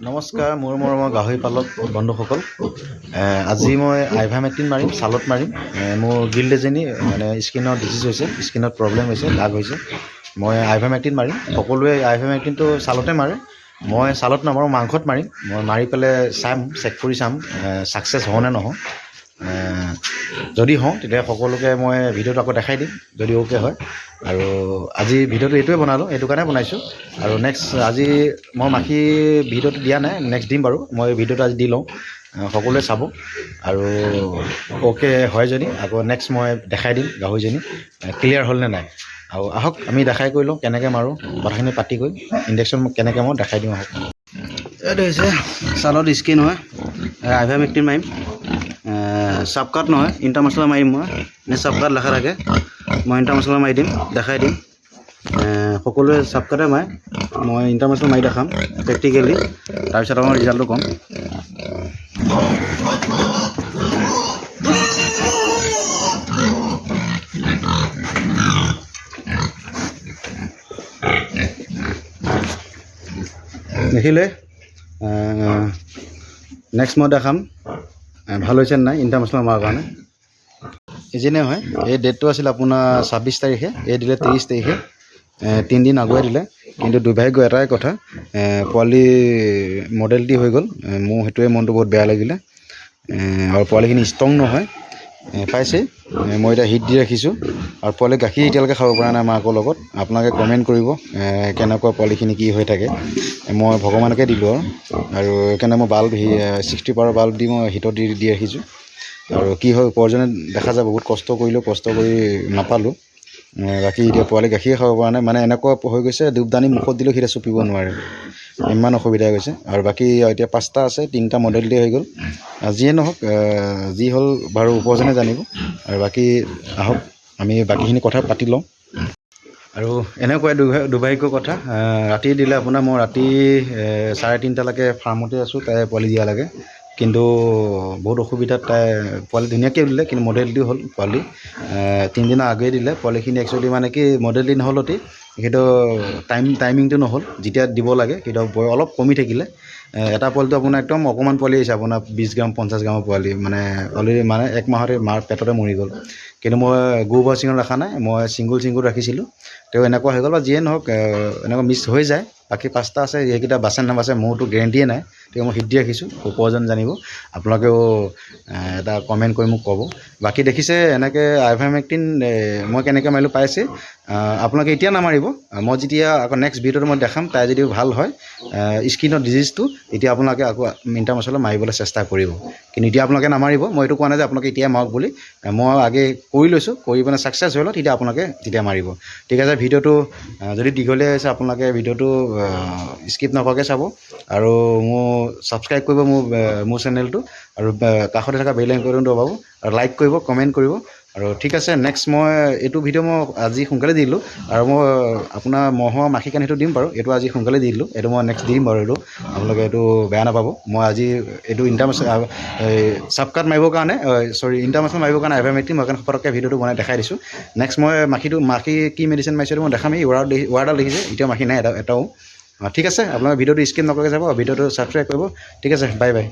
নমস্কাৰ মোৰ মৰমৰ গাহৰি পালক বন্ধুসকল। আজি মই আইভামেক্টিন মাৰিম, ছালত মাৰিম। মোৰ গিল্ড এজনী মানে স্কিনৰ ডিজিজ হৈছে, স্কিনত প্ৰব্লেম হৈছে, দাগ হৈছে। মই আইভামেক্টিন মাৰিম। সকলোৱে আইভামেক্টিনটো ছালতে মাৰে, মই ছালত নামাৰোঁ, মাংসত মাৰিম। মই মাৰি পেলাই চাম, চেক কৰি চাম ছাকচেছ হওঁ নে নহওঁ। যদি হওঁ তেতিয়া সকলোকে মই ভিডিঅ'টো আকৌ দেখাই দিম যদি অ'কে হয়। আৰু আজি ভিডিঅ'টো এইটোৱে বনালোঁ, এইটো কাৰণে বনাইছোঁ। আৰু নেক্সট আজি মই মাখি ভিডিঅ'টো দিয়া নাই, নেক্সট দিম বাৰু। মই ভিডিঅ'টো আজি দি লওঁ, সকলোৱে চাব। আৰু অ'কে হয় যদি আকৌ নেক্সট মই দেখাই দিম গাহৰিজনী ক্লিয়াৰ হ'ল নে নাই। আৰু আহক আমি দেখাই কৰি লওঁ কেনেকৈ মাৰোঁ, কথাখিনি পাতি গৈ ইনজেকশ্যন কেনেকৈ মই দেখাই দিওঁ। আহক, এইটো হৈছে ছালত স্কিন হয়, আইভামেক্টিন মাৰিম। চাবকাট নহয়, ইণ্টাৰ মছলা মাৰিম মই। চাবকাট লেখা থাকে, মই ইণ্টাৰ মছলা মাৰি দিম, দেখাই দিম। সকলোৱে চাবকাটে মাৰে, মই ইণ্টাৰ মছলা মাৰি দেখাম প্ৰেক্টিকেলি, তাৰপিছত আমাৰ ৰিজাল্টটো ক'ম। দেখিলে নেক্সট মই দেখাম ভাল হৈছে নাই ইণ্টাৰ মছলা মৰাৰ কাৰণে। ইজিনে হয়, এই ডেটটো আছিল আপোনাৰ 26 তাৰিখে, এই দিলে 30 তাৰিখে, 3 দিন আগুৱাই দিলে। কিন্তু দুৰ্ভাগ্য এটাই কথা, পোৱালি মডেলিটি হৈ গ'ল। মোৰ সেইটোৱে মনটো বহুত বেয়া লাগিলে। আৰু পোৱালিখিনি ষ্ট্ৰং নহয়, পাইছে। মই এতিয়া হিট দি ৰাখিছোঁ আৰু পোৱালি গাখীৰ এতিয়ালৈকে খাব পৰা নাই মাকৰ লগত। আপোনালোকে কমেণ্ট কৰিব কেনেকুৱা পোৱালিখিনি কি হৈ থাকে। মই ভগৱানকে দিলোঁ আৰু সেইকাৰণে মই বাল্ব 60 পাৱাৰ বাল্ব দি মই হিটত দি ৰাখিছোঁ। আৰু কি হয় উপাৰ্জনে দেখা যায়, বহুত কষ্ট কৰিলোঁ, কষ্ট কৰি নাপালোঁ গাখীৰ। এতিয়া পোৱালি গাখীৰে খাব পৰা নাই, মানে এনেকুৱা হৈ গৈছে, ধূপদানি মুখত দিলেও সিহঁতে চুপিব নোৱাৰে, ইমান অসুবিধা হৈ গৈছে। আৰু বাকী এতিয়া 5টা আছে, 3টা মডেলিটি হৈ গ'ল। যিয়ে নহওক, যি হ'ল বাৰু উপাৰ্জনে জানিব। আৰু বাকী আহক আমি বাকীখিনি কথা পাতি লওঁ। আৰু এনেকুৱাই দুৰ্ভাগ্য কথা, ৰাতি দিলে আপোনাৰ, মই ৰাতি 3:30লৈকে ফাৰ্মতে আছোঁ তাই পোৱালি দিয়া লাগে। কিন্তু বহুত অসুবিধাত তাই পোৱালি ধুনীয়াকৈ দিলে, কিন্তু মডেলিটি হ'ল পোৱালি 3 দিনৰ আগেয়ে দিলে। পোৱালিখিনি একচুৱেলি মানে কি মডেলিটি নহ'লতে সেইটো টাইমিংটো নহ'ল, যেতিয়া দিব লাগে সেইটো অলপ কমি থাকিলে। এটা পোৱালিটো আপোনাৰ একদম অকণমান পোৱালি আহিছে, আপোনাৰ 20 গ্ৰাম 50 গ্ৰামৰ পোৱালি, মানে অলৰেডি মানে 1 মাহতে মাৰ পেটতে মৰি গ'ল। কিন্তু মই গোবৰচিঙত ৰখা নাই, মই ছিংগুল ৰাখিছিলোঁ। তেওঁ এনেকুৱা হৈ গ'ল, বা যিয়ে নহওক এনেকুৱা মিছ হৈ যায়। বাকী 5টা আছে, এইকেইটা বাচে নাবাচে মোৰতো গেৰেণ্টিয়ে নাই। তেওঁ মই হিট দি ৰাখিছোঁ, উপাৰ্জন জানিব। আপোনালোকেও এটা কমেণ্ট কৰি মোক ক'ব। বাকী দেখিছে এনেকৈ আইভামেক্টিন মই কেনেকৈ মাৰিলোঁ পাইছে। আপোনালোকে এতিয়া নামাৰিব, মই যেতিয়া আকৌ নেক্সট ভিডিঅ'টো মই দেখাম, তাই যদি ভাল হয় স্কিনৰ ডিজিজটো, এতিয়া আপোনালোকে আকৌ ইণ্টাৰ মছলা মাৰিবলৈ চেষ্টা কৰিব। কিন্তু এতিয়া আপোনালোকে নামাৰিব, মই এইটো কোৱা নাই যে আপোনালোকে এতিয়াই মাৰক বুলি। মই আগে কৰি লৈছোঁ, কৰি পিনে ছাকচেছ হৈ লওঁ, তেতিয়া আপোনালোকে তেতিয়া মাৰিব। ঠিক আছে, ভিডিঅ'টো যদি দীঘলীয়া হৈছে আপোনালোকে ভিডিঅ'টো স্কিপ নকৰাকৈ চাব। আৰু ছাবস্ক্ৰাইব কৰিব মোৰ চেনেলটো, আৰু কাষতে থকা বেল আইকনটো দবাব, আৰু লাইক কৰিব, কমেণ্ট কৰিব। আৰু ঠিক আছে, নেক্সট মই এইটো ভিডিঅ' মই আজি সোনকালে দি দিলোঁ। আৰু মই আপোনাৰ মহৰ মাখি কান সেইটো দিম বাৰু, এইটো আজি সোনকালে দি দিলোঁ। এইটো মই নেক্সট দিম বাৰু, এইটো আপোনালোকে এইটো বেয়া নাপাব। মই আজি এইটো ইণ্টাৰ মছলা চাবকাট মাৰিবৰ কাৰণে ইণ্টাৰ মছলা মাৰিবৰ কাৰণে আইভামেক্টিন মই কাৰণে পটককৈ ভিডিঅ'টো বনাই দেখাই দিছোঁ। নেক্সট মই মাখি কি মেডিচিন মাৰিছোঁ মই দেখামেই। ৱাৰডাল দেখিছে, এতিয়া মাখি নাই এটাও। ঠিক আছে, আপোনালোকে ভিডিঅ'টো স্কিপ নকৰাকৈ যাব, ভিডিঅ'টো ছাবস্ক্ৰাইব কৰিব। ঠিক আছে, বাই বাই।